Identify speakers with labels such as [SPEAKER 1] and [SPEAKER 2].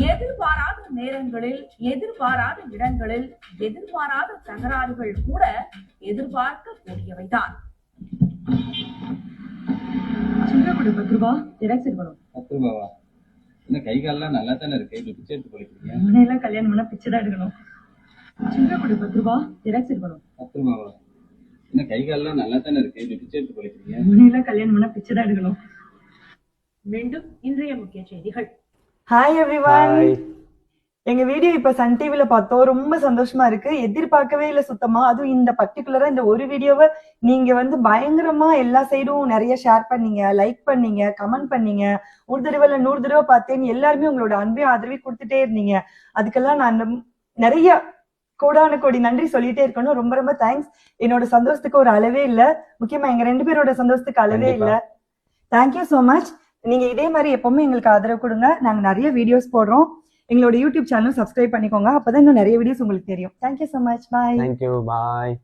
[SPEAKER 1] எதிர்பாராத நேரங்களில், எதிர்பாராத இடங்களில், எதிர்பாராத தகராறுகள் கூட எதிர்பார்க்கக்கூடியவைதான்.
[SPEAKER 2] 10 ரூபா ஜெராக்ஸ் எடுக்கணும்.
[SPEAKER 3] 10 ரூபாவா? என்ன கை கால்லாம் நல்லா தானே இருக்கு, இப்படி பிச்சை எடுத்து போலிக்கிறீங்க?
[SPEAKER 2] முன்னையெல்லாம் கல்யாணம் பண்ணா பிச்சை தான் எடுக்கணும். 10 ரூபா ஜெராக்ஸ் எடுக்கணும்.
[SPEAKER 3] 10 ரூபாவா? என்ன கை கால்லாம் நல்லா தானே இருக்கு, இப்படி பிச்சை எடுத்து போலிக்கிறீங்க?
[SPEAKER 2] முன்னையெல்லாம் கல்யாணம் பண்ணா பிச்சை தான் எடுக்கணும்.
[SPEAKER 1] மீண்டும் இன்றைய முக்கிய செய்திகள்.
[SPEAKER 4] ஹாய் எவ்ரிவன், எங்க வீடியோ இப்ப சன் டிவில பார்த்தோம். ரொம்ப சந்தோஷமா இருக்கு. எதிர்பார்க்கவே இல்லை சுத்தமா. அதுவும் இந்த பர்டிகுலரா இந்த ஒரு வீடியோவை நீங்க பயங்கரமா எல்லா சைடும் நிறைய ஷேர் பண்ணீங்க, லைக் பண்ணீங்க, கமெண்ட் பண்ணீங்க. ஒரு தடவை இல்ல 100 தடவை பார்த்தேன். எல்லாருமே உங்களோட அன்பையும் ஆதரவையும் கொடுத்துட்டே இருந்தீங்க. அதுக்கெல்லாம் நான் நிறைய கோடான கோடி நன்றி சொல்லிட்டே இருக்கணும். ரொம்ப ரொம்ப தேங்க்ஸ். என்னோட சந்தோஷத்துக்கு ஒரு அளவே இல்ல. முக்கியமா எங்க 2 பேரோட சந்தோஷத்துக்கு அளவே இல்ல. Thank you so much. நீங்க இதே மாதிரி எப்பவுமே எங்களுக்கு ஆதரவு கொடுங்க. நாங்க நிறைய வீடியோஸ் போடுறோம். எங்களோட யூடியூப் சேனல் சப்ஸ்கிரைப் பண்ணிக்கோங்க. அப்பதான் இன்னும் நிறைய வீடியோஸ் உங்களுக்கு தெரியும். Thank you so much. Bye.
[SPEAKER 5] Thank you. பாய்.